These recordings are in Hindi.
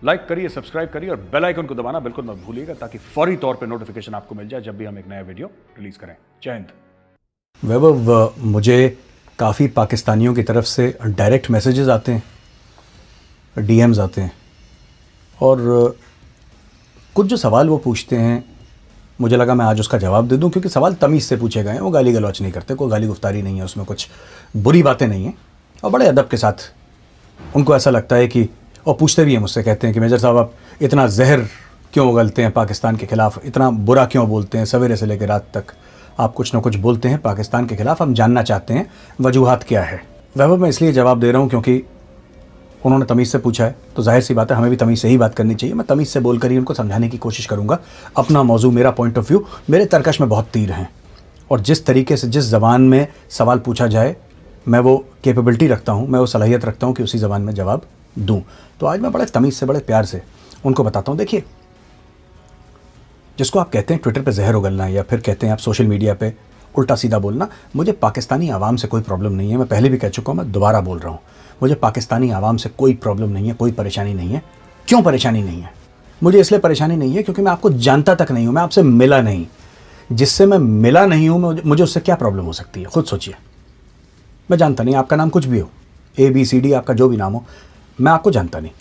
लाइक करिए, सब्सक्राइब करिए और बेल आइकन को दबाना बिल्कुल मत भूलिएगा ताकि फौरी तौर पे नोटिफिकेशन आपको मिल जाए जब भी हम एक नया वीडियो रिलीज करें। जय हिंद। वैभव, मुझे काफ़ी पाकिस्तानियों की तरफ से डायरेक्ट मैसेजेस आते हैं, डीएम्स आते हैं, और कुछ जो सवाल वो पूछते हैं मुझे लगा मैं आज उसका जवाब दे दूं, क्योंकि सवाल तमीज़ से पूछे गए हैं। वो गाली गलौच नहीं करते, कोई गाली गुफ्तारी नहीं है उसमें, कुछ बुरी बातें नहीं हैं, और बड़े अदब के साथ उनको ऐसा लगता है कि, और पूछते भी हैं मुझसे, कहते हैं कि मेजर साहब आप इतना जहर क्यों उगलते हैं पाकिस्तान के ख़िलाफ़, इतना बुरा क्यों बोलते हैं, सवेरे से लेकर रात तक आप कुछ ना कुछ बोलते हैं पाकिस्तान के ख़िलाफ़, हम जानना चाहते हैं वजूहात क्या है। वैभव, मैं इसलिए जवाब दे रहा हूँ क्योंकि उन्होंने तमीज़ से पूछा है, तो जाहिर सी बात है हमें भी तमीज़ से ही बात करनी चाहिए। मैं तमीज़ से बोलकर ही उनको समझाने की कोशिश करूँगा। अपना मौजू, मेरा पॉइंट ऑफ व्यू, मेरे तरकश में बहुत तीर हैं, और जिस तरीके से, जिस ज़बान में सवाल पूछा जाए, मैं वो कैपेबिलिटी रखता हूँ, मैं वो सलाहियत रखता हूँ कि उसी ज़बान में जवाब दूँ। तो आज मैं बड़े तमीज़ से, बड़े प्यार से उनको बताता हूँ। देखिए, जिसको आप कहते हैं ट्विटर पे जहर उगलना, या फिर कहते हैं आप सोशल मीडिया पे उल्टा सीधा बोलना, मुझे पाकिस्तानी आवाम से कोई प्रॉब्लम नहीं है। मैं पहले भी कह चुका हूँ, मैं दोबारा बोल रहा हूँ, मुझे पाकिस्तानी आवाम से कोई प्रॉब्लम नहीं है, कोई परेशानी नहीं है। क्यों परेशानी नहीं है? मुझे इसलिए परेशानी नहीं है क्योंकि मैं आपको जानता तक नहीं हूँ, मैं आपसे मिला नहीं। जिससे मैं मिला नहीं हूँ, मुझे उससे क्या प्रॉब्लम हो सकती है? खुद सोचिए। मैं जानता नहीं, आपका नाम कुछ भी हो, ABCD, आपका जो भी नाम हो, मैं आपको जानता नहीं।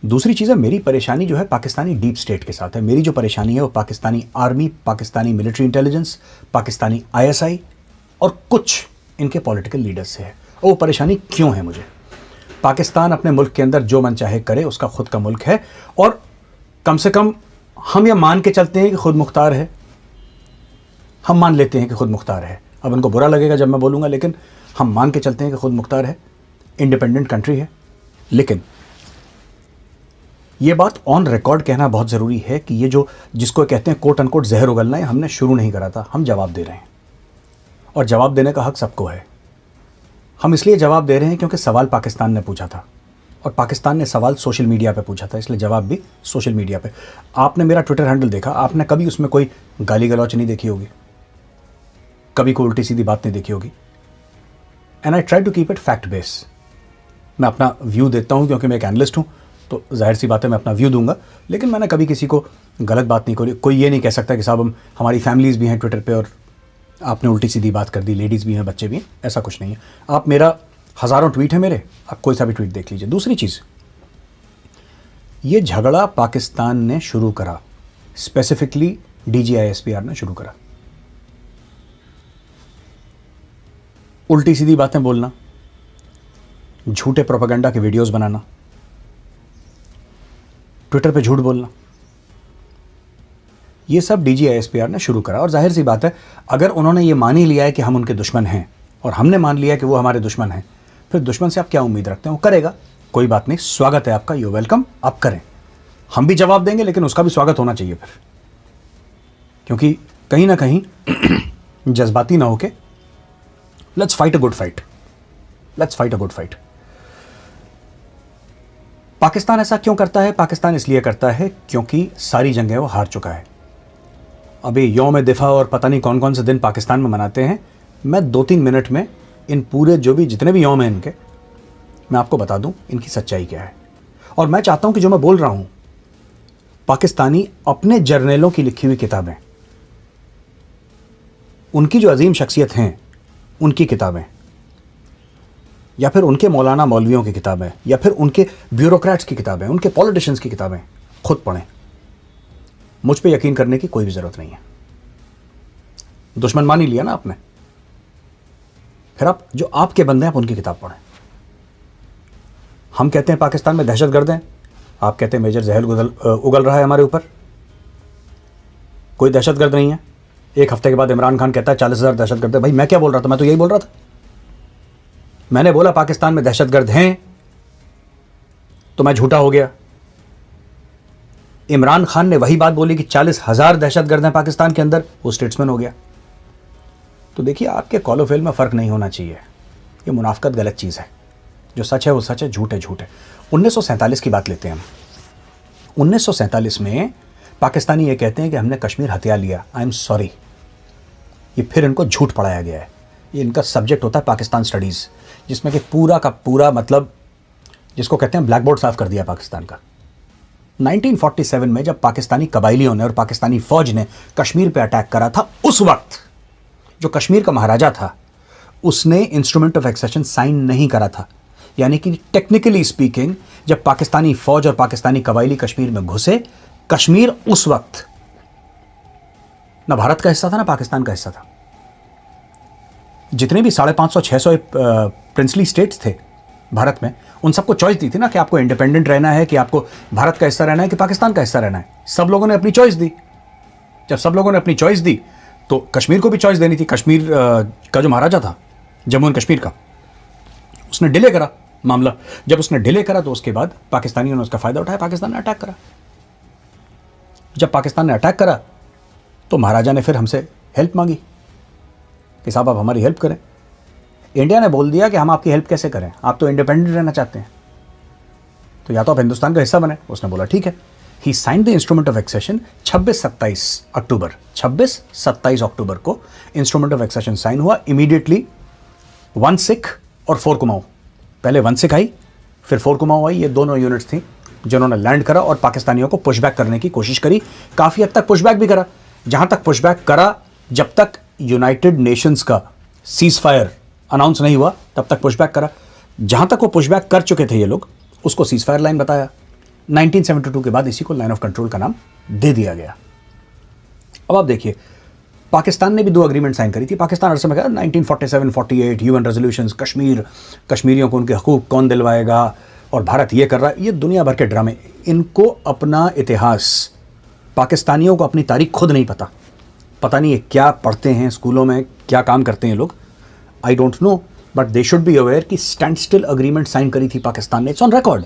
दूसरी चीज़ है, मेरी परेशानी जो है पाकिस्तानी डीप स्टेट के साथ है। मेरी जो परेशानी है वो Pakistani army, Pakistani military intelligence, Pakistani ISI और कुछ इनके पॉलिटिकल लीडर्स से है। और वो परेशानी क्यों है मुझे? पाकिस्तान अपने मुल्क के अंदर जो मन चाहे करे, उसका खुद का मुल्क है, और कम से कम हम ये मान के चलते हैं कि खुद मुख्तार है। हम मान लेते हैं कि खुद मुख्तार है। अब उनको बुरा लगेगा जब मैं बोलूँगा, लेकिन हम मान के चलते हैं कि खुद मुख्तार है, इंडिपेंडेंट कंट्री है। लेकिन ये बात ऑन रिकॉर्ड कहना बहुत ज़रूरी है कि ये जो, जिसको कहते हैं कोट अनकोट जहर उगलना है, हमने शुरू नहीं करा था, हम जवाब दे रहे हैं, और जवाब देने का हक सबको है। हम इसलिए जवाब दे रहे हैं क्योंकि सवाल पाकिस्तान ने पूछा था, और पाकिस्तान ने सवाल सोशल मीडिया पे पूछा था, इसलिए जवाब भी सोशल मीडिया पे। आपने मेरा ट्विटर हैंडल देखा, आपने कभी उसमें कोई गाली गलौच नहीं देखी होगी, कभी कोई उल्टी सीधी बात नहीं देखी होगी। And I try to keep it fact base. मैं अपना व्यू देता हूँ क्योंकि मैं एक एनालिस्ट हूँ, तो जाहिर सी बात है मैं अपना व्यू दूंगा, लेकिन मैंने कभी किसी को गलत बात नहीं करी। कोई ये नहीं कह सकता कि साहब हमारी फैमिलीज़ भी हैं ट्विटर पे और आपने उल्टी सीधी बात कर दी, लेडीज़ भी हैं, बच्चे भी हैं, ऐसा कुछ नहीं है। आप, मेरा हज़ारों ट्वीट है मेरे, आप कोई सा भी ट्वीट देख लीजिए। दूसरी चीज़, ये झगड़ा पाकिस्तान ने शुरू करा, स्पेसिफिकली DGISPR ने शुरू करा। उल्टी सीधी बातें बोलना, झूठे प्रोपेगेंडा के वीडियोस बनाना, ट्विटर पे झूठ बोलना, ये सब DGISPR ने शुरू करा। और जाहिर सी बात है, अगर उन्होंने ये मान ही लिया है कि हम उनके दुश्मन हैं, और हमने मान लिया है कि वो हमारे दुश्मन हैं, फिर दुश्मन से आप क्या उम्मीद रखते हैं? वो करेगा। कोई बात नहीं, स्वागत है आपका, यू वेलकम, आप करें, हम भी जवाब देंगे, लेकिन उसका भी स्वागत होना चाहिए फिर, क्योंकि कहीं ना कहीं जज्बाती ना होके, let's fight a good fight, let's fight a good fight. Pakistan ऐसा क्यों करता है? पाकिस्तान इसलिए करता है क्योंकि सारी जंगें वो हार चुका है। अभी यौम दिफा और पता नहीं कौन कौन से दिन पाकिस्तान में मनाते हैं। मैं 2-3 मिनट में इन पूरे जो भी जितने भी यौम हैं इनके, मैं आपको बता दूं इनकी सच्चाई क्या है। और मैं चाहता हूं कि जो मैं बोल रहा हूं, पाकिस्तानी अपने जर्नलों की लिखी हुई किताबें, उनकी जो अजीम शख्सियत हैं उनकी किताबें, या फिर उनके मौलाना मौलवियों की किताबें, या फिर उनके ब्यूरोक्रेट्स की किताबें, उनके पॉलिटिशियंस की किताबें खुद पढ़ें। मुझ पे यकीन करने की कोई भी ज़रूरत नहीं है। दुश्मन मान ही लिया ना आपने, फिर आप, जो आपके बंदे हैं, आप उनकी किताब पढ़ें। हम कहते हैं पाकिस्तान में दहशतगर्द हैं, आप कहते हैं मेजर जहर उगल रहा है हमारे ऊपर। कोई दहशतगर्द नहीं है। एक हफ्ते के बाद इमरान खान कहता है 40,000 दहशतगर्द है। भाई मैं क्या बोल रहा था? मैं तो यही बोल रहा था। मैंने बोला पाकिस्तान में दहशतगर्द हैं, तो मैं झूठा हो गया। इमरान खान ने वही बात बोली कि 40,000 दहशतगर्द हैं पाकिस्तान के अंदर, वो स्टेट्समैन हो गया। तो देखिए, आपके कॉल फेल में फ़र्क नहीं होना चाहिए। ये मुनाफकत गलत चीज़ है। जो सच है वो सच है, झूठ है झूठ है। 1947 की बात लेते हैं हम। 1947 में पाकिस्तानी ये कहते हैं कि हमने कश्मीर हथिया लिया। आई एम सॉरी, ये फिर इनको झूठ पढ़ाया गया है। ये इनका सब्जेक्ट होता है पाकिस्तान स्टडीज़, जिसमें कि पूरा का पूरा मतलब, जिसको कहते हैं ब्लैक बोर्ड साफ कर दिया पाकिस्तान का। 1947 में जब पाकिस्तानी कबाइलियों ने और पाकिस्तानी फौज ने कश्मीर पे अटैक करा था, उस वक्त जो कश्मीर का महाराजा था उसने इंस्ट्रूमेंट ऑफ एक्सेशन साइन नहीं करा था। यानी कि टेक्निकली स्पीकिंग जब पाकिस्तानी फौज और पाकिस्तानी कबाइली कश्मीर में घुसे, कश्मीर उस वक्त ना भारत का हिस्सा था ना पाकिस्तान का हिस्सा था। जितने भी 550-600 प्रिंसली स्टेट्स थे भारत में, उन सबको चॉइस दी थी ना कि आपको इंडिपेंडेंट रहना है, कि आपको भारत का हिस्सा रहना है, कि पाकिस्तान का हिस्सा रहना है। सब लोगों ने अपनी चॉइस दी। जब सब लोगों ने अपनी चॉइस दी तो कश्मीर को भी चॉइस देनी थी। कश्मीर का जो महाराजा था जम्मू एंड कश्मीर का, उसने डिले करा मामला। जब उसने डिले करा तो उसके बाद पाकिस्तानियों ने उसका फायदा उठाया, पाकिस्तान ने अटैक करा। जब पाकिस्तान ने अटैक करा तो महाराजा ने फिर हमसे हेल्प मांगी कि साहब आप हमारी हेल्प करें। इंडिया ने बोल दिया कि हम आपकी हेल्प कैसे करें, आप तो इंडिपेंडेंट रहना चाहते हैं, तो या तो आप हिंदुस्तान का हिस्सा बने। उसने बोला ठीक है। He signed the instrument of accession 26-27 अक्टूबर को इंस्ट्रूमेंट ऑफ एक्सेशन साइन हुआ। इमीडिएटली 1 सिख और 4 कुमाऊं, पहले 1 सिख आई फिर 4 कुमाऊं आई। ये दोनों यूनिट्स थी जिन्होंने लैंड करा और पाकिस्तानियों को पुशबैक करने की कोशिश करी। काफ़ी हद तक पुशबैक भी करा। जहां तक पुशबैक करा, जब तक यूनाइटेड नेशंस का सीज फायर अनाउंस नहीं हुआ तब तक पुशबैक करा। जहां तक वो पुशबैक कर चुके थे ये लोग, उसको सीज फायर लाइन बताया। 1972 के बाद इसी को लाइन ऑफ कंट्रोल का नाम दे दिया गया। अब आप देखिए, पाकिस्तान ने भी 2 अग्रीमेंट साइन करी थी। पाकिस्तान हर समय कहा 1947-48 यूएन रेजोल्यूशंस, कश्मीरियों को उनके हकूक कौन दिलवाएगा, और भारत ये कर रहा है। ये दुनिया भर के ड्रामे। इनको अपना इतिहास, पाकिस्तानियों को अपनी तारीख खुद नहीं पता। पता नहीं ये क्या पढ़ते हैं स्कूलों में, क्या काम करते हैं लोग, I don't know, but they should be aware कि स्टैंड स्टिल अग्रीमेंट साइन करी थी पाकिस्तान ने। It's on record.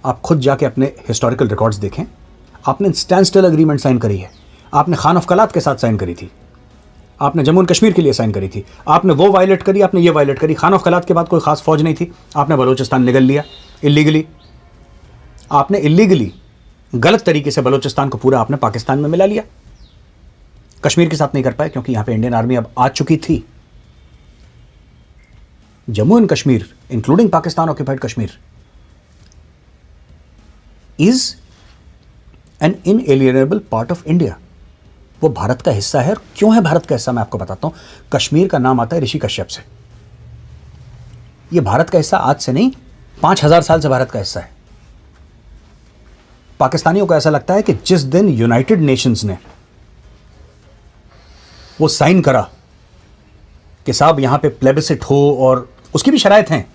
आप खुद जाके अपने हिस्टोरिकल रिकॉर्ड्स देखें। आपने स्टैंड स्टिल अग्रीमेंट साइन करी है। आपने खान ऑफ कलात के साथ साइन करी थी। आपने जम्मू एंड कश्मीर के लिए साइन करी थी। आपने वो वायलेट करी, आपने ये वायलेट करी। खान ऑफ कलात के बाद कोई खास फौज नहीं थी, आपने बलूचिस्तान निगल लिया इलीगली। आपने इलीगली गलत तरीके से बलूचिस्तान को पूरा आपने पाकिस्तान में मिला लिया। कश्मीर के साथ नहीं कर पाए क्योंकि यहां पे इंडियन आर्मी अब आ चुकी थी। Jammu and Kashmir including Pakistan occupied Kashmir is an inalienable part of India. वो भारत का हिस्सा है। और क्यों है भारत का हिस्सा, मैं आपको बताता हूं। कश्मीर का नाम आता है ऋषि कश्यप से। ये भारत का हिस्सा आज से नहीं, 5000 साल से भारत का हिस्सा है। पाकिस्तानियों को ऐसा लगता है कि जिस दिन यूनाइटेड नेशंस ने वो साइन करा कि साहब यहां पे प्लेबिसिट हो, और उसकी भी शराइत हैं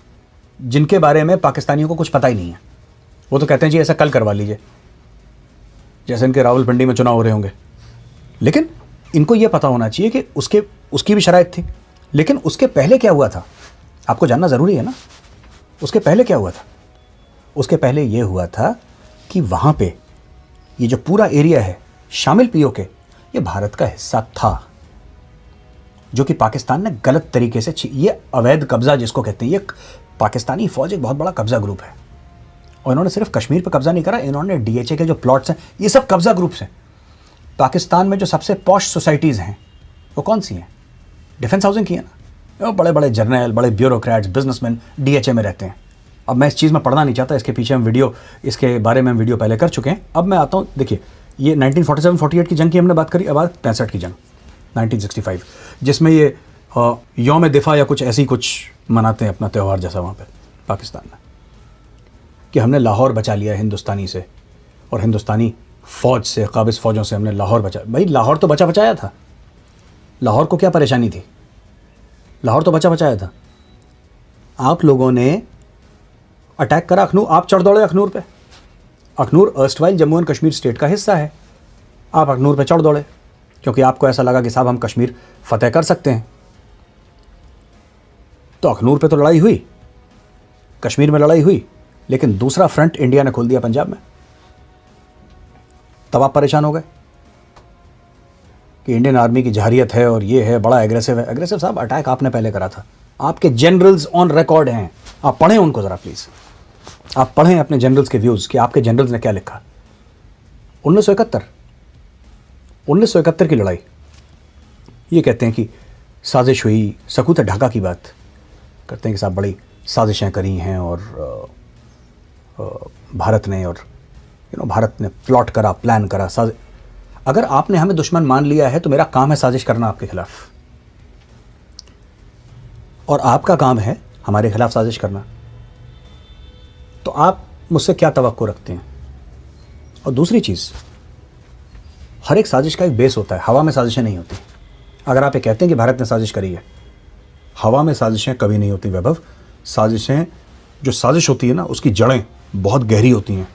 जिनके बारे में पाकिस्तानियों को कुछ पता ही नहीं है। वो तो कहते हैं जी ऐसा कल करवा लीजिए, जैसे इनके रावलपिंडी में चुनाव हो रहे होंगे। लेकिन इनको यह पता होना चाहिए कि उसकी भी शराइत थी। लेकिन उसके पहले क्या हुआ था आपको जानना ज़रूरी है ना। उसके पहले क्या हुआ था? उसके पहले यह हुआ था कि वहाँ पे ये जो पूरा एरिया है शामिल पीओके, ये भारत का हिस्सा था, जो कि पाकिस्तान ने गलत तरीके से ये अवैध कब्जा जिसको कहते हैं, ये पाकिस्तानी फौज एक बहुत बड़ा कब्जा ग्रुप है। और इन्होंने सिर्फ कश्मीर पर कब्जा नहीं करा, इन्होंने डीएचए के जो प्लॉट्स हैं ये सब कब्जा ग्रुप्स हैं। पाकिस्तान में जो सबसे पॉश सोसाइटीज़ हैं वो कौन सी हैं? डिफेंस हाउसिंग की है ना। वो बड़े बड़े जर्नल, बड़े ब्यूरोक्रेट्स, बिजनेसमैन डीएचए में रहते हैं। अब मैं इस चीज़ में पढ़ना नहीं चाहता, इसके पीछे हम वीडियो, इसके बारे में हम वीडियो पहले कर चुके हैं। अब मैं आता हूँ, देखिए ये 1947-48 की जंग की हमने बात करी। अब बात 65 की जंग 1965, जिसमें ये यौम दिफा या कुछ ऐसी कुछ मनाते हैं अपना त्यौहार जैसा वहाँ पे पाकिस्तान में, कि हमने लाहौर बचा लिया हिंदुस्तानी से, और हिंदुस्तानी फ़ौज से, काबिज़ फ़ौजों से हमने लाहौर बचा। भाई लाहौर तो बचा बचाया था। लाहौर को क्या परेशानी थी? लाहौर तो बचा बचाया था। आप लोगों ने अटैक करा अखनूर, आप चढ़ दौड़े अखनूर पे। Akhnoor erstwhile Jammu and Kashmir state का हिस्सा है। आप अखनूर पे चढ़ दौड़े क्योंकि आपको ऐसा लगा कि साहब हम कश्मीर फतेह कर सकते हैं। तो अखनूर पे तो लड़ाई हुई, कश्मीर में लड़ाई हुई, लेकिन दूसरा फ्रंट इंडिया ने खोल दिया पंजाब में। तब आप परेशान हो गए कि इंडियन आर्मी की जहरियत है और ये है, बड़ा एग्रेसिव है। एग्रेसिव साहब अटैक आपने पहले करा था। आपके जनरल्स ऑन रिकॉर्ड हैं, आप पढ़ें उनको ज़रा प्लीज़। आप पढ़ें अपने जनरल्स के व्यूज़ कि आपके जनरल्स ने क्या लिखा। 1971 की लड़ाई, ये कहते हैं कि साजिश हुई, सकूत ढाका की बात करते हैं कि साहब बड़ी साजिशें करी हैं और भारत ने, और भारत ने प्लॉट करा, प्लान करा, अगर आपने हमें दुश्मन मान लिया है तो मेरा काम है साजिश करना आपके खिलाफ, और आपका काम है हमारे खिलाफ साजिश करना। तो आप मुझसे क्या तवक्को रखते हैं? और दूसरी चीज़, हर एक साजिश का एक बेस होता है, हवा में साजिशें नहीं होती। अगर आप ये कहते हैं कि भारत ने साजिश करी है, हवा में साजिशें कभी नहीं होती वैभव। साजिशें, जो साजिश होती है ना, उसकी जड़ें बहुत गहरी होती हैं।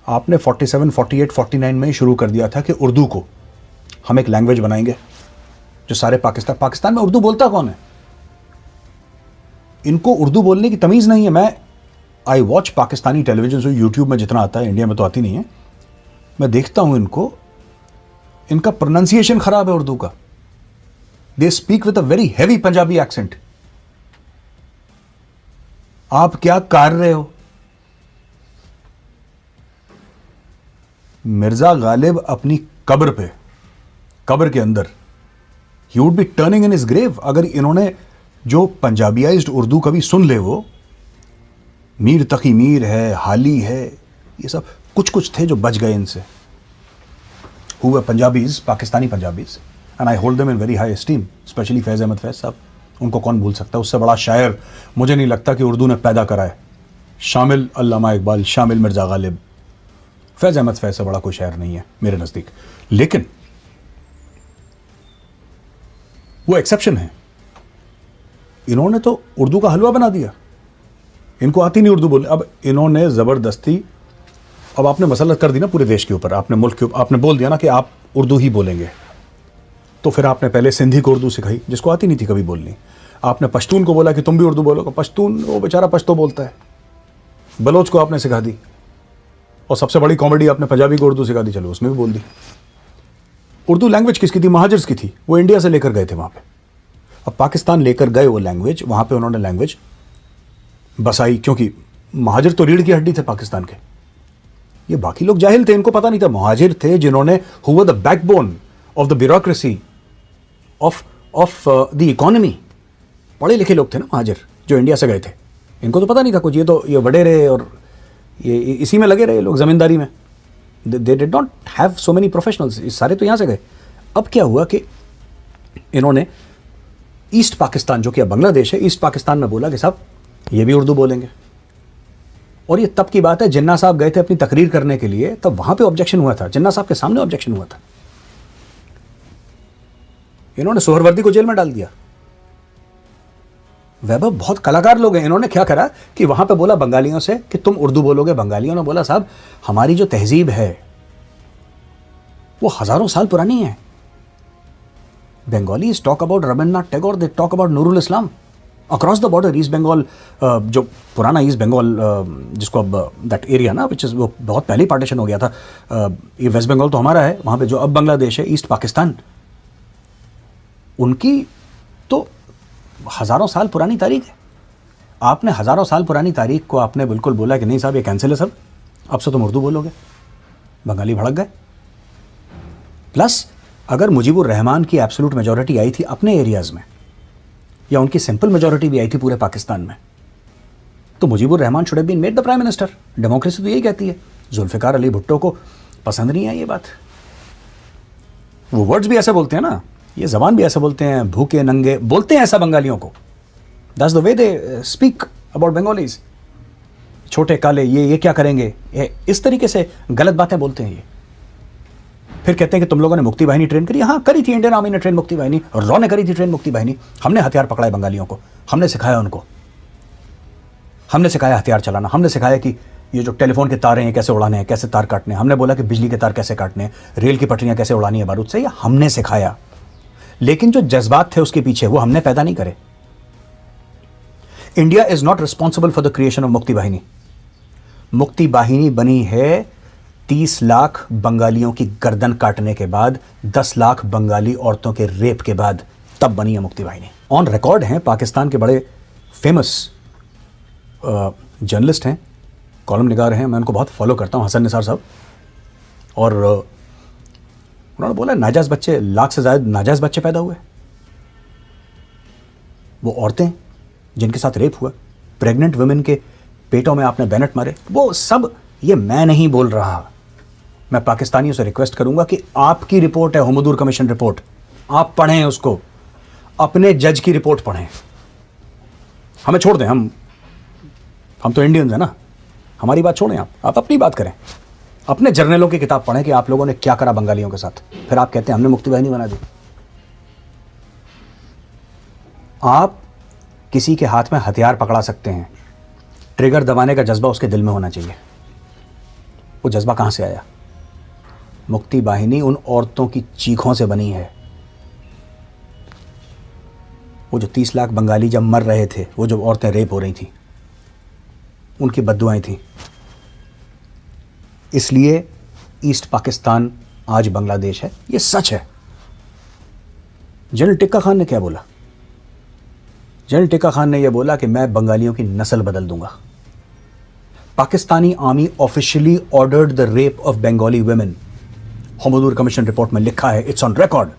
आपने 47, 48, 49 में ही शुरू कर दिया था कि उर्दू को हम एक लैंग्वेज बनाएंगे जो सारे पाकिस्तान में उर्दू बोलता कौन है? इनको उर्दू बोलने की तमीज़ नहीं है। आई वॉच पाकिस्तानी टेलीविजन, जो यूट्यूब में जितना आता है, इंडिया में तो आती नहीं है। मैं देखता हूं इनको, इनका प्रोनाउंसिएशन खराब है उर्दू का। They speak with a very heavy Punjabi accent. आप क्या कर रहे हो? मिर्जा गालिब अपनी कब्र के अंदर, he would be turning in his grave अगर इन्होंने जो पंजाबियाइज्ड उर्दू कभी सुन ले। वो मीर तकी मीर है, हाली है, ये सब कुछ थे जो बच गए इनसे। Who were Punjabis, Pakistani Punjabis, and I hold them in very high esteem, specially Faiz Ahmed Faiz साहब। उनको कौन भूल सकता है? उससे बड़ा शायर मुझे नहीं लगता कि उर्दू ने पैदा करा है। शामिल अल्लामा इकबाल, शामिल मिर्जा गालिब, फैज़ अहमद फैज़ से बड़ा कोई शायर नहीं है मेरे नज़दीक। लेकिन वो एक्सेप्शन है। इन्होंने तो उर्दू का हलवा बना दिया। इनको आती नहीं उर्दू बोलने। अब इन्होंने ज़बरदस्ती, अब आपने मसलत कर दी ना पूरे देश के ऊपर, आपने मुल्क के ऊपर, आपने बोल दिया ना कि आप उर्दू ही बोलेंगे। तो फिर आपने पहले सिंधी को उर्दू सिखाई जिसको आती नहीं थी कभी बोलनी। आपने पश्तून को बोला कि तुम भी उर्दू बोलो। पश्तून, वो बेचारा पश्तो बोलता है। बलोच को आपने सिखा दी। और सबसे बड़ी कॉमेडी, आपने पंजाबी को उर्दू सिखा दी, चलो उसमें भी बोल दी। उर्दू लैंग्वेज किसकी थी? महाजर्स की थी। वो इंडिया से लेकर गए थे वहाँ पे। अब पाकिस्तान लेकर गए वो लैंग्वेज, वहाँ पे उन्होंने लैंग्वेज बसाई, क्योंकि महाजर तो रीढ़ की हड्डी थे पाकिस्तान के। ये बाकी लोग जाहिल थे, इनको पता नहीं था। महाजिर थे जिन्होंने, who were the backbone of the bureaucracy of the economy. पढ़े लिखे लोग थे ना महाजिर, जो इंडिया से गए थे। इनको तो पता नहीं था कुछ। ये वडेरे और ये इसी में लगे रहे लोग, ज़मींदारी में। They did not have so many professionals. इस सारे तो यहाँ से गए। अब क्या हुआ कि इन्होंने ईस्ट पाकिस्तान, जो कि अब बांग्लादेश है, ईस्ट पाकिस्तान में बोला कि साहब ये भी उर्दू बोलेंगे। और ये तब की बात है, जिन्ना साहब गए थे अपनी तकरीर करने के लिए, तब वहां पे ऑब्जेक्शन हुआ था। जिन्ना साहब के सामने ऑब्जेक्शन हुआ था। इन्होंने सोहरवर्दी को जेल में डाल दिया। वैभव, बहुत कलाकार लोग हैं। इन्होंने क्या करा कि वहां पे बोला बंगालियों से कि तुम उर्दू बोलोगे। बंगालियों ने बोला साहब हमारी जो तहजीब है वो हजारों साल पुरानी है। Bengalis talk about Rabindranath Tagore, they talk about Nurul Islam across the border. East Bengal, जो पुराना ईस्ट बंगाल, जिसको अब दैट एरिया ना, विच इज़, वो बहुत पहले पार्टीशन हो गया था। ये वेस्ट बंगाल तो हमारा है, वहाँ पे जो अब बांग्लादेश है, ईस्ट पाकिस्तान, उनकी तो हज़ारों साल पुरानी तारीख है। आपने हज़ारों साल पुरानी तारीख को आपने बिल्कुल बोला कि नहीं साहब ये कैंसिल है सब, अब से तुम उर्दू बोलोगे। बंगाली भड़क गए। प्लस अगर मुजीबुर रहमान की एब्सोल्यूट मेजॉरिटी आई थी अपने एरियाज़ में, या उनकी सिंपल मेजॉरिटी भी आई थी पूरे पाकिस्तान में, तो Mujibur Rahman should have been made the prime minister. Democracy तो यही कहती है। जुल्फ़िकार अली भुट्टो को पसंद नहीं है ये बात। वो वर्ड्स भी ऐसे बोलते हैं ना, ये जबान भी ऐसे बोलते हैं, भूखे नंगे बोलते हैं ऐसा बंगालियों को। That's the way they speak about Bengalis. छोटे काले, ये क्या करेंगे, इस तरीके से गलत बातें बोलते हैं ये। फिर कहते हैं कि तुम लोगों ने मुक्ति बाहिनी ट्रेन करी। हाँ करी थी, इंडियन आर्मी ने ट्रेन मुक्ति बाहिनी, रॉ ने करी थी ट्रेन मुक्ति बाहिनी। हमने हथियार पकड़ाए बंगालियों को, हमने सिखाया उनको, हमने सिखाया हथियार चलाना, हमने सिखाया कि ये जो टेलीफोन के तार हैं कैसे उड़ाने हैं, कैसे तार काटने हैं। हमने बोला कि बिजली के तार कैसे काटने हैं, रेल की पटरियां कैसे उड़ानी है बारूद से, ये हमने सिखाया। लेकिन जो जज्बात थे उसके पीछे, वो हमने पैदा नहीं करे। India is not responsible for the creation of मुक्ति बाहिनी। मुक्ति बाहिनी बनी है 30 लाख बंगालियों की गर्दन काटने के बाद, 10 लाख बंगाली औरतों के रेप के बाद, तब बनी है मुक्ति बाहिनी। ऑन रिकॉर्ड हैं, पाकिस्तान के बड़े फेमस जर्नलिस्ट हैं, कॉलम निगार हैं, मैं उनको बहुत फॉलो करता हूं, हसन निसार साहब। और उन्होंने बोला नाजायज़ बच्चे, लाख से ज़्यादा नाजायज़ बच्चे पैदा हुए। वो औरतें जिनके साथ रेप हुआ, प्रेग्नेंट वुमेन के पेटों में आपने बैनट मारे, वो सब ये मैं नहीं बोल रहा। मैं पाकिस्तानियों से रिक्वेस्ट करूंगा कि आपकी रिपोर्ट है हुमदूर कमीशन रिपोर्ट, आप पढ़ें उसको, अपने जज की रिपोर्ट पढ़ें। हमें छोड़ दें, हम तो इंडियंस हैं ना, हमारी बात छोड़ें, आप अपनी बात करें। अपने जर्नलों की किताब पढ़ें कि आप लोगों ने क्या करा बंगालियों के साथ, फिर आप कहते हैं हमने मुक्ति वाहिनी बना दी। आप किसी के हाथ में हथियार पकड़ा सकते हैं, ट्रिगर दबाने का जज्बा उसके दिल में होना चाहिए। वो जज्बा कहां से आया? मुक्ति वाहिनी उन औरतों की चीखों से बनी है। वो जो 30 लाख बंगाली जब मर रहे थे, वो जो औरतें रेप हो रही थी, उनकी बद्दुआएं थी। इसलिए ईस्ट पाकिस्तान आज बांग्लादेश है, ये सच है। जनरल टिक्का खान ने क्या बोला? जनरल टिक्का खान ने यह बोला कि मैं बंगालियों की नस्ल बदल दूंगा। Pakistani army officially ordered the rape of Bengali women. Hamoodur commission report में लिखा है, इट्स ऑन रिकॉर्ड।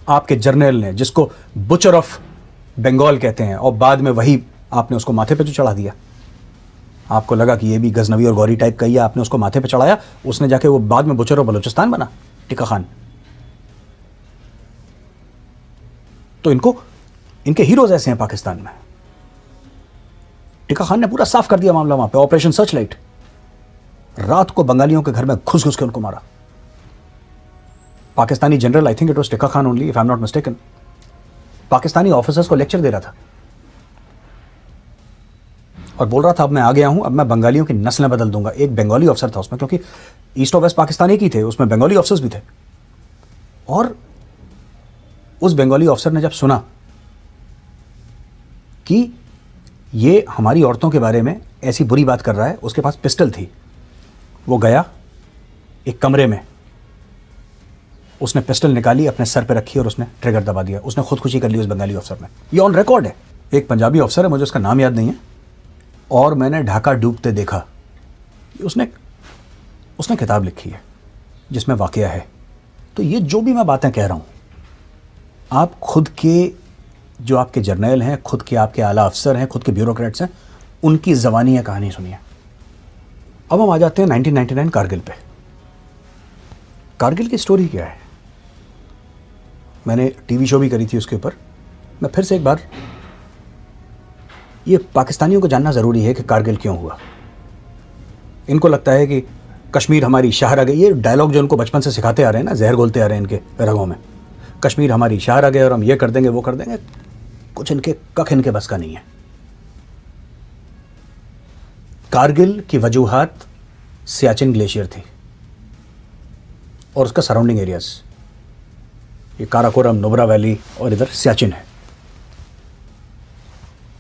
आपके जर्नल ने, जिसको बुचर ऑफ बंगाल कहते हैं, और बाद में वही आपने उसको माथे पे जो चढ़ा दिया। आपको लगा कि ये भी गजनवी और गौरी टाइप का ही है, आपने उसको माथे पे चढ़ाया, उसने जाके वो बाद में बुचर ऑफ बलूचिस्तान बना, टिक्का खान। तो इनके हीरोज ऐसे हैं पाकिस्तान में। टिक्का खान ने पूरा साफ कर दिया मामला वहां पे, ऑपरेशन सर्चलाइट। रात को बंगालियों के घर में घुस घुस के उनको मारा। Pakistani general, I think it was tikka Khan only if I am not mistaken, Pakistani officers को लेक्चर दे रहा था और बोल रहा था अब मैं आ गया हूं, अब मैं बंगालियों की नस्लें बदल दूंगा। एक बंगाली ऑफिसर था उसमें, क्योंकि ईस्ट और वेस्ट पाकिस्तानी की थे, उसमें बंगाली ऑफिसर्स भी थे। और उस बंगाली ऑफिसर ने जब सुना कि ये हमारी औरतों के बारे में ऐसी बुरी बात कर रहा है, उसके पास पिस्टल थी, वो गया एक कमरे में, उसने पिस्टल निकाली, अपने सर पे रखी और उसने ट्रिगर दबा दिया। उसने खुदकुशी कर ली उस बंगाली अफसर ने। ये ऑन रिकॉर्ड है। एक पंजाबी अफसर है, मुझे उसका नाम याद नहीं है, और मैंने ढाका डूबते देखा, उसने किताब लिखी है जिसमें वाकया है। तो ये जो भी मैं बातें कह रहा हूँ, आप खुद के जो आपके जर्नल हैं, खुद के आपके आला अफसर हैं, खुद के ब्यूरोक्रेट्स हैं, उनकी ज़बानी कहानी सुनिए। अब हम आ जाते हैं 1999 कारगिल पे। कारगिल की स्टोरी क्या है? मैंने टीवी शो भी करी थी उसके ऊपर। मैं फिर से एक बार, ये पाकिस्तानियों को जानना ज़रूरी है कि कारगिल क्यों हुआ। इनको लगता है कि कश्मीर हमारी शाह रग है। ये डायलॉग जो उनको बचपन से सिखाते आ रहे हैं ना, जहर घोलते आ रहे हैं इनके रगों में, कश्मीर हमारी शाह रग है और हम ये कर देंगे वो कर देंगे, कुछ इनके बस का नहीं है। कारगिल की वजूहात सियाचिन ग्लेशियर थी और उसका सराउंडिंग एरियाज, ये काराकोरम, नुब्रा वैली और इधर सियाचिन है।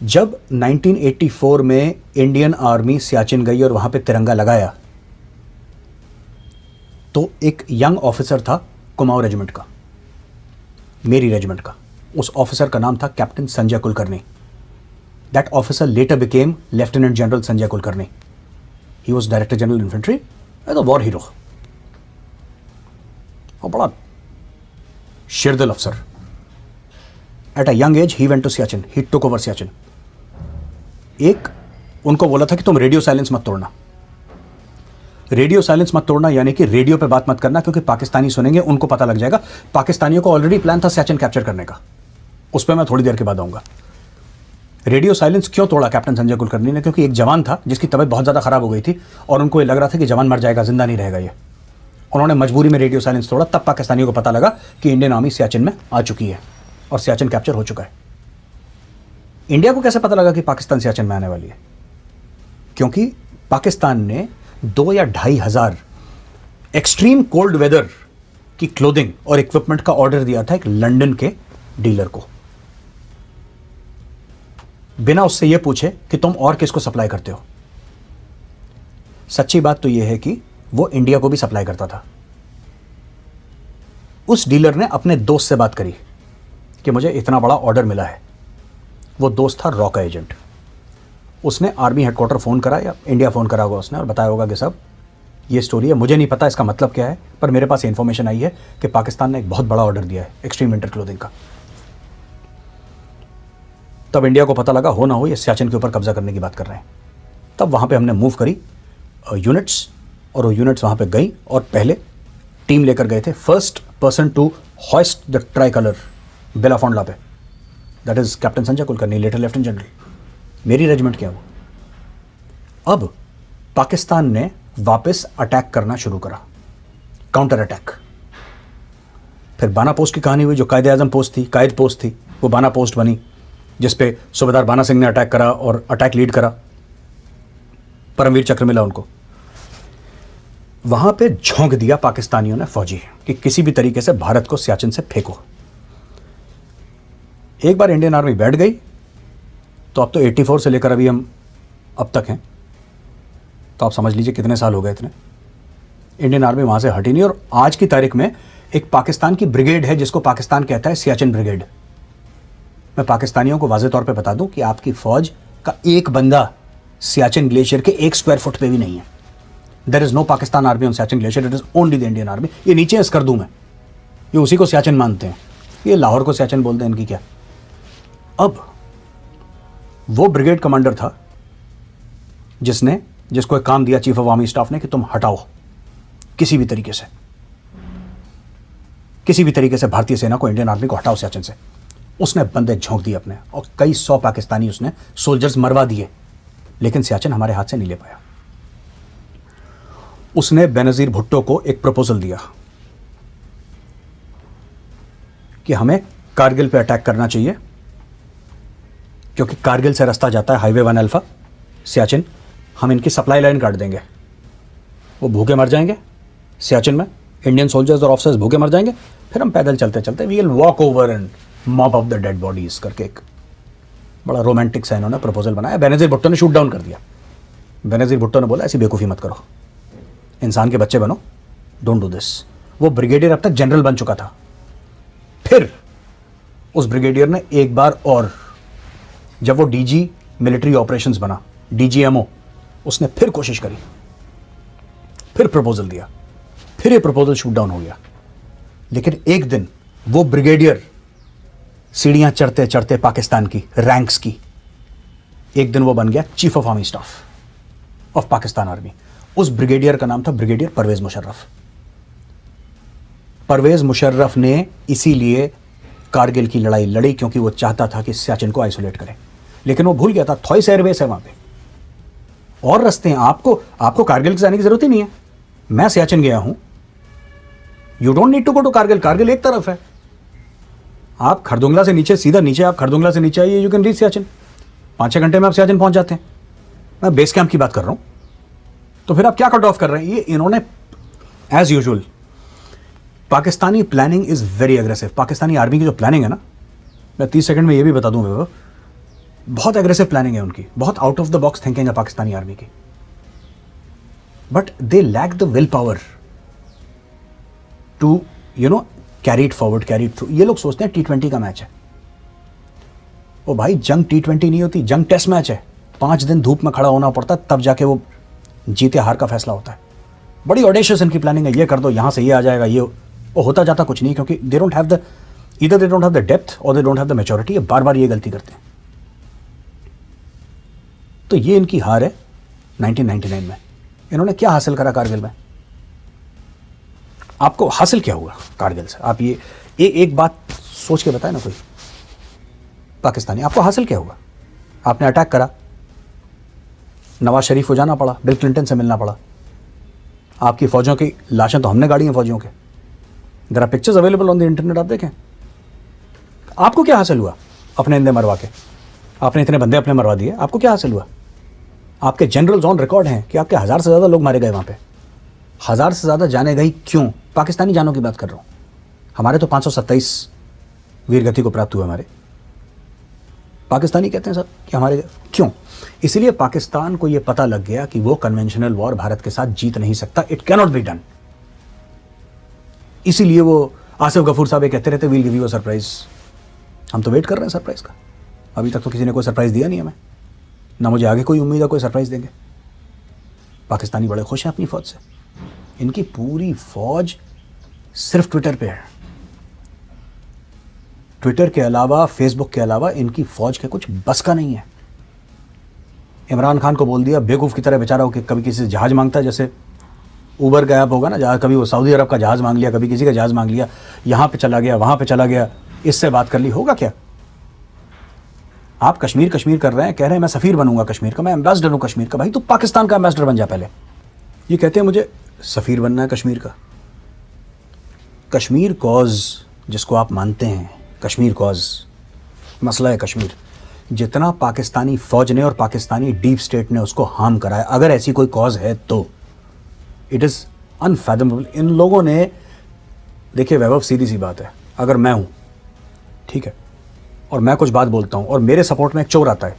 जब 1984 में इंडियन आर्मी सियाचिन गई और वहां पे तिरंगा लगाया, तो एक यंग ऑफिसर था कुमाऊं रेजिमेंट का, मेरी रेजिमेंट का। उस ऑफिसर का नाम था captain Sanjay Kulkarni. That officer later became lieutenant general Sanjay Kulkarni. He was director general infantry, as a war hero, और बड़ा शेरदिल अफसर। At a young age he went to Siachen, he took over Siachen. एक उनको बोला था कि तुम रेडियो साइलेंस मत तोड़ना। रेडियो साइलेंस मत तोड़ना यानी कि रेडियो पे बात मत करना, क्योंकि पाकिस्तानी सुनेंगे, उनको पता लग जाएगा। पाकिस्तानियों को ऑलरेडी प्लान था सियाचिन कैप्चर करने का, उस पर मैं थोड़ी देर के बाद आऊंगा। रेडियो साइलेंस क्यों तोड़ा कैप्टन संजय कुलकर्णी ने? क्योंकि एक जवान था जिसकी तबीयत बहुत ज़्यादा खराब हो गई थी और उनको ये लग रहा था कि जवान मर जाएगा, जिंदा नहीं रहेगा ये। उन्होंने मजबूरी में रेडियो साइलेंस तोड़ा। तब पाकिस्तानियों को पता लगा कि इंडियन आर्मी सियाचिन में आ चुकी है और सियाचिन कैप्चर हो चुका है। इंडिया को कैसे पता लगा कि पाकिस्तान सियाचिन में आने वाली है? क्योंकि पाकिस्तान ने 2 या 2,500 एक्सट्रीम कोल्ड वेदर की क्लोथिंग और इक्विपमेंट का ऑर्डर दिया था एक लंदन के डीलर को, बिना उससे यह पूछे कि तुम और किसको सप्लाई करते हो। सच्ची बात तो यह है कि वो इंडिया को भी सप्लाई करता था। उस डीलर ने अपने दोस्त से बात करी कि मुझे इतना बड़ा ऑर्डर मिला है। वो दोस्त था रॉ का एजेंट। उसने आर्मी हेडक्वार्टर फ़ोन करा या इंडिया फ़ोन करा होगा उसने और बताया होगा कि साहब ये स्टोरी है, मुझे नहीं पता इसका मतलब क्या है, पर मेरे पास इन्फॉर्मेशन आई है कि पाकिस्तान ने एक बहुत बड़ा ऑर्डर दिया है एक्सट्रीम विंटर क्लोथिंग का। तब इंडिया को पता लगा, हो ना हो ये सियाचिन के ऊपर कब्जा करने की बात कर रहे हैं। तब वहाँ पे हमने मूव करी यूनिट्स, और वो यूनिट्स वहाँ पे गई और पहले टीम लेकर गए थे, first person to hoist the tricolour Bilafond La पे, that is captain Sanjay Kulkarni, later lieutenant general. मेरी रेजिमेंट क्या हुआ? अब पाकिस्तान ने वापस अटैक करना शुरू करा, काउंटर अटैक। फिर बाना पोस्ट की कहानी हुई, जो कायदे आजम पोस्ट थी, कायद पोस्ट थी, वो बाना पोस्ट बनी, जिसपे सूबेदार बाना सिंह ने अटैक करा और अटैक लीड करा, परमवीर चक्र मिला उनको। वहां पे झोंक दिया पाकिस्तानियों ने फौजी कि किसी भी तरीके से भारत को सियाचिन से फेंको। एक बार इंडियन आर्मी बैठ गई तो अब तो 84 से लेकर अभी हम अब तक हैं, तो आप समझ लीजिए कितने साल हो गए इतने। इंडियन आर्मी वहां से हटी नहीं, और आज की तारीख में एक पाकिस्तान की ब्रिगेड है जिसको पाकिस्तान कहता है सियाचिन ब्रिगेड। मैं पाकिस्तानियों को वाज़ेह तौर पे बता दूं कि आपकी फौज का एक बंदा सियाचिन ग्लेशियर के 1 स्क्वायर फुट पे भी नहीं है। There is no Pakistan army on Siachen glacier, it is only the Indian army. ये नीचे स्कर्दू में, ये उसी को सियाचिन मानते हैं, ये लाहौर को सियाचिन बोलते हैं, इनकी क्या। अब वो ब्रिगेड कमांडर था जिसको एक काम दिया चीफ ऑफ आर्मी स्टाफ ने कि तुम हटाओ किसी भी तरीके से भारतीय सेना को, इंडियन आर्मी को हटाओ सियाचिन से। उसने बंदे झोंक दिए अपने, और कई 100 पाकिस्तानी उसने सोल्जर्स मरवा दिए, लेकिन सियाचिन हमारे हाथ से नहीं ले पाया। उसने बेनजीर भुट्टो को एक प्रपोजल दिया कि हमें कारगिल पे अटैक करना चाहिए, क्योंकि कारगिल से रास्ता जाता है हाईवे 1 अल्फा सियाचिन, हम इनकी सप्लाई लाइन काट देंगे, वो भूखे मर जाएंगे सियाचिन में, इंडियन सोल्जर्स और ऑफिसर्स भूखे मर जाएंगे, फिर हम पैदल चलते चलते we will walk over and mop up the dead bodies करके एक बड़ा रोमांटिक सा इन्होंने प्रपोजल बनाया। बेनजीर भुट्टो ने शूट डाउन कर दिया। बेनजीर भुट्टो ने बोला ऐसी बेवकूफ़ी मत करो, इंसान के बच्चे बनो, डोंट डू दिस। वो ब्रिगेडियर अब तक जनरल बन चुका था। फिर उस ब्रिगेडियर ने एक बार और, जब वो डीजी मिलिट्री ऑपरेशंस बना, डीजीएमओ, उसने फिर कोशिश करी, फिर प्रपोजल दिया, फिर ये प्रपोजल शूट डाउन हो गया। लेकिन एक दिन वो ब्रिगेडियर सीढ़ियां चढ़ते चढ़ते पाकिस्तान की रैंक्स की, एक दिन वो बन गया chief of army staff of Pakistan army. उस ब्रिगेडियर का नाम था ब्रिगेडियर परवेज मुशर्रफ। परवेज मुशर्रफ ने इसीलिए कारगिल की लड़ाई लड़ी, क्योंकि वो चाहता था कि सियाचिन को आइसोलेट करें, लेकिन वो भूल गया था थॉइस एयरबेस है वहां पे, और रास्ते हैं। आपको कारगिल जाने की जरूरत ही नहीं है। मैं सियाचिन गया हूं, you don't need to go to Kargil. Kargil एक तरफ है, आप खरदुंगला से नीचे, सीधा नीचे, आप खरदुंगला से नीचे आइए, यू कैन रीच सियाचिन। 5-6 घंटे में आप सियाचिन पहुंच जाते हैं। मैं बेस कैंप की बात कर रहा हूं, तो फिर आप क्या कट ऑफ कर रहे हैं? ये इन्होंने as usual, Pakistani planning is very aggressive. Pakistani army की जो प्लानिंग है ना, मैं 30 सेकंड में ये भी बता दूं, बहुत एग्रेसिव प्लानिंग है उनकी, बहुत out of the box thinking है पाकिस्तानी आर्मी की, but they lack the will power to carry it forward, carry it through. ये लोग सोचते हैं T20 का मैच है। ओ भाई, जंग T20 नहीं होती, जंग टेस्ट मैच है। 5 दिन धूप में खड़ा होना पड़ता है, तब जाके वो जीते हार का फैसला होता है। बड़ी ऑडेशियस इनकी प्लानिंग है, ये कर दो, यहां से ये आ जाएगा, ये वो होता जाता कुछ नहीं, क्योंकि they don't have the depth और they don't have the maturity. ये बार बार ये गलती करते हैं। तो ये इनकी हार है 1999 में। इन्होंने क्या हासिल करा कारगिल में? आपको हासिल क्या हुआ कारगिल से? आप ये एक बात सोच के बताए ना कोई पाकिस्तानी, आपको हासिल क्या हुआ? आपने अटैक करा, नवाज शरीफ को जाना पड़ा, बिल क्लिंटन से मिलना पड़ा, आपकी फौजों की लाशें तो हमने गाड़ी हैं फौजियों के, there are pictures available on the internet, आप देखें। आपको क्या हासिल हुआ अपने इंदे मरवा के? आपने इतने बंदे अपने मरवा दिए, आपको क्या हासिल हुआ? आपके जनरल्स ऑन रिकॉर्ड हैं कि आपके 1000 से ज़्यादा लोग मारे गए वहाँ पे। 1000 से ज़्यादा जाने गई, क्यों? पाकिस्तानी जानों की बात कर रहा हूँ। हमारे तो 527 वीरगति को प्राप्त हुए हमारे। पाकिस्तानी कहते हैं सर कि हमारे, क्यों? इसलिए पाकिस्तान को यह पता लग गया कि वो कन्वेंशनल वॉर भारत के साथ जीत नहीं सकता, इट कैनॉट बी डन। इसीलिए वो आसिफ गफूर साहब ये कहते रहते we'll give you a surprise. हम तो वेट कर रहे हैं सरप्राइज का, अभी तक तो किसी ने कोई सरप्राइज दिया नहीं हमें, ना मुझे आगे कोई उम्मीद है कोई सरप्राइज देंगे। पाकिस्तानी बड़े खुश हैं अपनी फौज से। इनकी पूरी फौज सिर्फ ट्विटर पे है। ट्विटर के अलावा, फेसबुक के अलावा इनकी फौज के कुछ बस का नहीं है। इमरान खान को बोल दिया बेवकूफ़ की तरह बेचारा हो कि कभी किसी से जहाज़ मांगता है, जैसे ऊबर का ऐप होगा ना, जहाँ कभी वो सऊदी अरब का जहाज़ मांग लिया, कभी किसी का जहाज़ मांग लिया, यहाँ पे चला गया, वहाँ पे चला गया, इससे बात कर ली, होगा क्या? आप कश्मीर कश्मीर कर रहे हैं, कह रहे हैं मैं सफ़ीर बनूंगा कश्मीर का, मैं एम्बेसडर हूँ कश्मीर का। भाई तो पाकिस्तान का एम्बेसडर बन जा पहले। ये कहते हैं मुझे सफ़ीर बनना है कश्मीर का। कश्मीर कॉज जिसको आप मानते हैं, कश्मीर कॉज, मसला है कश्मीर, जितना पाकिस्तानी फ़ौज ने और पाकिस्तानी डीप स्टेट ने उसको हार्म करा है, अगर ऐसी कोई कॉज है तो इट इज़ अनफैथमेबल। इन लोगों ने, देखिए वैभव, सीधी सी बात है, अगर मैं हूँ, ठीक है, और मैं कुछ बात बोलता हूँ और मेरे सपोर्ट में एक चोर आता है,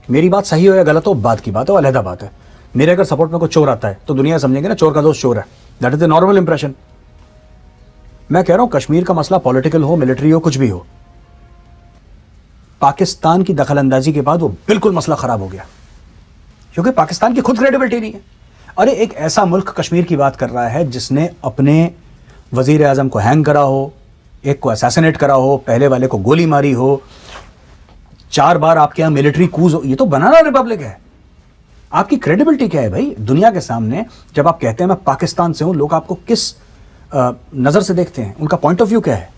मेरी बात सही हो या गलत हो बात की बात है, वो अलहदा बात है। मेरे अगर सपोर्ट में कोई चोर आता है तो दुनिया समझेंगे ना चोर का दोस्त चोर है, that is the normal impression. मैं कह रहा हूं कश्मीर का मसला पॉलिटिकल हो, मिलिट्री हो, कुछ भी हो, पाकिस्तान की दखलंदाजी के बाद वो बिल्कुल मसला खराब हो गया, क्योंकि पाकिस्तान की खुद क्रेडिबिलिटी नहीं है। अरे एक ऐसा मुल्क कश्मीर की बात कर रहा है जिसने अपने वजीर आजम को हैंग करा हो, एक को असैसिनेट करा हो, पहले वाले को गोली मारी हो, 4 बार आपके यहां मिलिट्री कूज हो। ये तो बनाना रिपब्लिक है। आपकी क्रेडिबिलिटी क्या है भाई दुनिया के सामने? जब आप कहते हैं मैं पाकिस्तान से हूं, लोग आपको किस नजर से देखते हैं? उनका पॉइंट ऑफ व्यू क्या है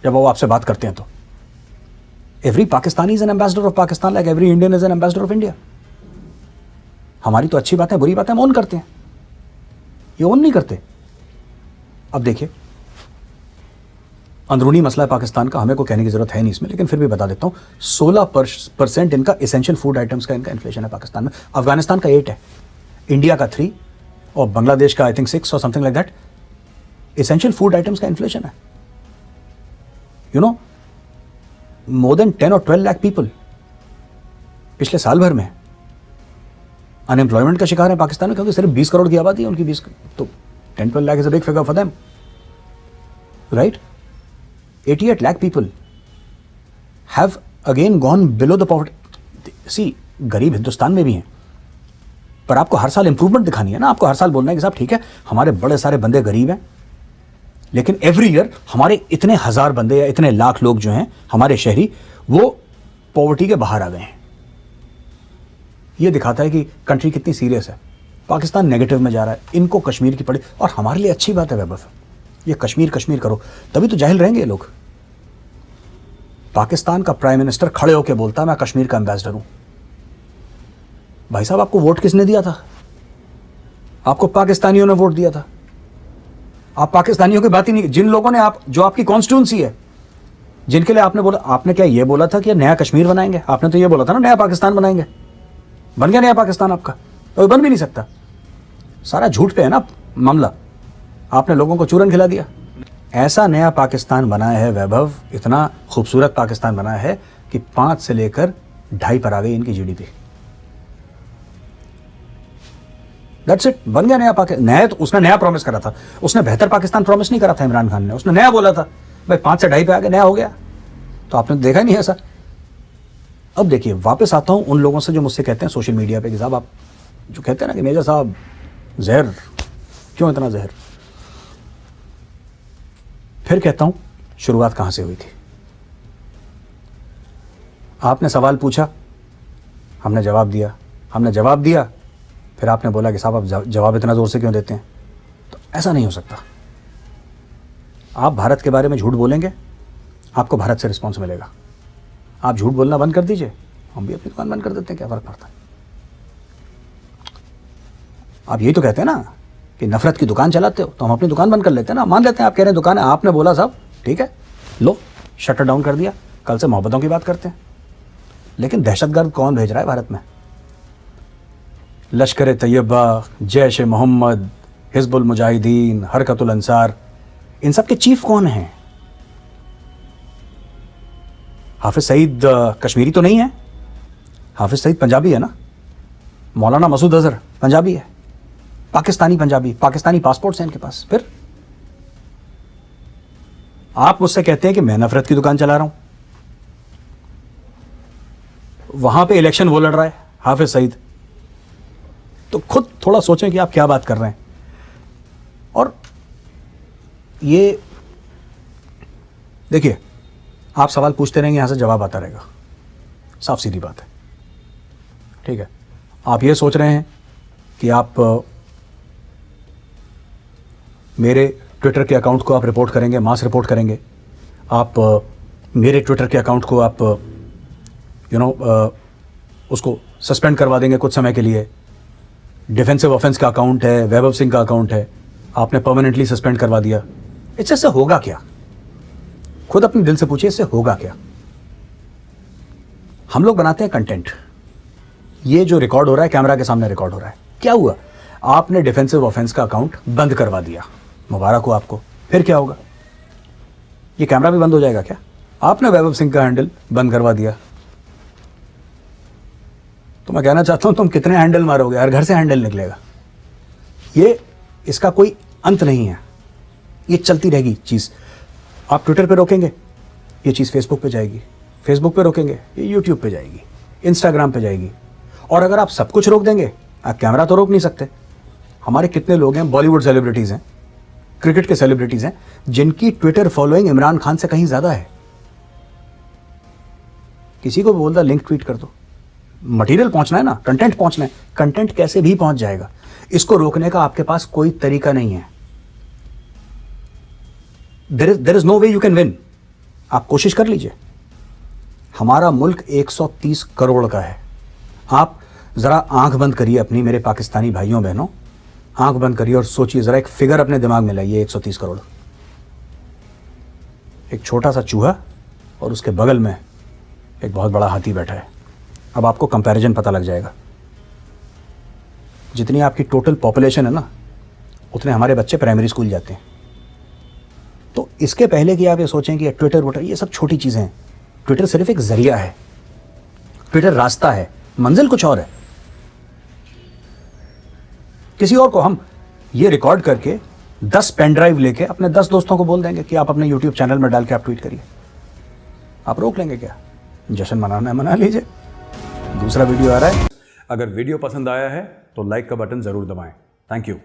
जब वो आपसे बात करते हैं? तो every Pakistani is an ambassador of Pakistan, like every Indian is an ambassador of India. हमारी तो अच्छी बातें बुरी बातें हम ओन करते हैं, ये ओन नहीं करते। अब देखिए, अंदरूनी मसला है पाकिस्तान का, हमें को कहने की जरूरत है नहीं इसमें, लेकिन फिर भी बता देता हूं, 16% इनका एसेंशियल फूड आइटम्स का इनका इन्फ्लेशन है पाकिस्तान में। अफगानिस्तान का 8 है, इंडिया का 3 और बांग्लादेश का आई थिंक 6 और something like that. Essential food items का इन्फ्लेशन है। यू नो, मोर देन 10 और 12 लाख पीपल पिछले साल भर में अनएम्प्लॉयमेंट का शिकार है पाकिस्तान में, क्योंकि सिर्फ 20 करोड़ की आबादी है उनकी, 20, तो 10-12 lakh is a big figure for them, right? 88 lakh people have again gone below the poverty. See, गरीब हिंदुस्तान में भी हैं, पर आपको हर साल इंप्रूवमेंट दिखानी है ना। आपको हर साल बोलना है कि साहब ठीक है हमारे बड़े सारे बंदे गरीब हैं, लेकिन एवरी ईयर हमारे इतने हजार बंदे या इतने लाख लोग जो हैं हमारे शहरी, वो पॉवर्टी के बाहर आ गए हैं। ये दिखाता है कि कंट्री कितनी सीरियस है। पाकिस्तान नेगेटिव में जा रहा है, इनको कश्मीर की पड़ी, और हमारे लिए अच्छी बात है वैभव, ये कश्मीर कश्मीर करो, तभी तो जाहिल रहेंगे ये लोग। पाकिस्तान का प्राइम मिनिस्टर खड़े होकर बोलता है मैं कश्मीर का एम्बेसडर हूं। भाई साहब, आपको वोट किसने दिया था? आपको पाकिस्तानियों ने वोट दिया था। आप पाकिस्तानियों की बात ही नहीं, जिन लोगों ने जो आपकी कॉन्स्टिट्यूंसी है, जिनके लिए आपने बोला, आपने क्या ये बोला था कि नया कश्मीर बनाएंगे? आपने तो ये बोला था ना नया पाकिस्तान बनाएंगे। बन गया नया पाकिस्तान आपका? तो बन भी नहीं सकता। सारा झूठ पे है ना मामला। आपने लोगों को चूरन खिला दिया। ऐसा नया पाकिस्तान बनाया है वैभव, इतना खूबसूरत पाकिस्तान बनाया है कि 5 से लेकर 2.5 पर आ गई इनकी जीडीपी। दैट्स इट, बन गया नया पाकिस्तान। नया तो उसने नया प्रॉमिस करा था, उसने बेहतर पाकिस्तान प्रॉमिस नहीं करा था इमरान खान ने, उसने नया बोला था। भाई 5 से 2.5 पे आ गया, नया हो गया। तो आपने देखा ही नहीं ऐसा। अब देखिए, वापस आता हूं उन लोगों से जो मुझसे कहते हैं सोशल मीडिया पे कि साहब आप जो कहते हैं ना कि मेजर साहब जहर, क्यों इतना जहर? फिर कहता हूं शुरुआत कहां से हुई थी। आपने सवाल पूछा, हमने जवाब दिया, हमने जवाब दिया, फिर आपने बोला कि साहब आप जवाब इतना जोर से क्यों देते हैं? तो ऐसा नहीं हो सकता। आप भारत के बारे में झूठ बोलेंगे, आपको भारत से रिस्पॉन्स मिलेगा। आप झूठ बोलना बंद कर दीजिए, हम भी अपनी दुकान बंद कर देते हैं, क्या फर्क पड़ता है? आप यही तो कहते हैं ना कि नफरत की दुकान चलाते हो, तो हम अपनी दुकान बंद कर लेते हैं ना। मान लेते हैं आप कह रहे हैं दुकान है, आपने बोला साहब ठीक है, लो शटर डाउन कर दिया, कल से मोहब्बतों की बात करते हैं। लेकिन दहशतगर्द कौन भेज रहा है भारत में? लश्कर तैयबा, जैश ए मोहम्मद, हिजबुल मुजाहिदीन, हरकतुल अंसार, इन सब के चीफ कौन हैं? हाफिज सईद कश्मीरी तो नहीं है? हाफिज सईद पंजाबी है ना? मौलाना मसूद अजहर पंजाबी है, पाकिस्तानी पंजाबी, पाकिस्तानी पासपोर्ट्स हैं इनके पास। फिर आप मुझसे कहते हैं कि मैं नफरत की दुकान चला रहा हूं। वहां पे इलेक्शन वो लड़ रहा है हाफिज सईद, तो खुद थोड़ा सोचें कि आप क्या बात कर रहे हैं। और ये देखिए, आप सवाल पूछते रहेंगे, यहां से जवाब आता रहेगा, साफ सीधी बात है, ठीक है। आप ये सोच रहे हैं कि आप मेरे ट्विटर के अकाउंट को आप रिपोर्ट करेंगे, मास रिपोर्ट करेंगे, आप मेरे ट्विटर के अकाउंट को आप उसको सस्पेंड करवा देंगे कुछ समय के लिए। डिफेंसिव ऑफेंस का अकाउंट है, वैभव सिंह का अकाउंट है, आपने परमानेंटली सस्पेंड करवा दिया। इससे होगा क्या? खुद अपने दिल से पूछिए, इससे होगा क्या? हम लोग बनाते हैं कंटेंट, ये जो रिकॉर्ड हो रहा है कैमरा के सामने रिकॉर्ड हो रहा है। क्या हुआ? आपने डिफेंसिव ऑफेंस का अकाउंट बंद करवा दिया, मुबारक हो आपको। फिर क्या होगा? ये कैमरा भी बंद हो जाएगा क्या? आपने वैभव सिंह का हैंडल बंद करवा दिया, तो मैं कहना चाहता हूं तुम कितने हैंडल मारोगे? हर घर से हैंडल निकलेगा। ये इसका कोई अंत नहीं है, ये चलती रहेगी चीज़। आप ट्विटर पे रोकेंगे, ये चीज़ फेसबुक पे जाएगी, फेसबुक पे रोकेंगे, ये यूट्यूब पे जाएगी, इंस्टाग्राम पे जाएगी। और अगर आप सब कुछ रोक देंगे, आप कैमरा तो रोक नहीं सकते। हमारे कितने लोग हैं, बॉलीवुड सेलिब्रिटीज़ हैं, क्रिकेट के सेलिब्रिटीज़ हैं, जिनकी ट्विटर फॉलोइंग इमरान खान से कहीं ज़्यादा है। किसी को बोलता लिंक ट्वीट कर दो, मटेरियल पहुंचना है ना, कंटेंट पहुंचना है, कंटेंट कैसे भी पहुंच जाएगा। इसको रोकने का आपके पास कोई तरीका नहीं है। There is no way you can win. आप कोशिश कर लीजिए। हमारा मुल्क 130 करोड़ का है। आप जरा आंख बंद करिए अपनी, मेरे पाकिस्तानी भाइयों बहनों, आंख बंद करिए और सोचिए, जरा एक फिगर अपने दिमाग में लाइए। 130 करोड़, एक छोटा सा चूहा और उसके बगल में एक बहुत बड़ा हाथी बैठा है। अब आपको कंपैरिजन पता लग जाएगा। जितनी आपकी टोटल पॉपुलेशन है ना, उतने हमारे बच्चे प्राइमरी स्कूल जाते हैं। तो इसके पहले कि आप ये सोचें कि ट्विटर वोटर ये सब छोटी चीज़ें हैं, ट्विटर सिर्फ एक जरिया है, ट्विटर रास्ता है, मंजिल कुछ और है। किसी और को हम ये रिकॉर्ड करके 10 पेन ड्राइव लेके अपने 10 दोस्तों को बोल देंगे कि आप अपने यूट्यूब चैनल में डाल के आप ट्वीट करिए। आप रोक लेंगे क्या? जश्न मनाना है मना लीजिए। दूसरा वीडियो आ रहा है। अगर वीडियो पसंद आया है तो लाइक का बटन जरूर दबाएं। Thank you.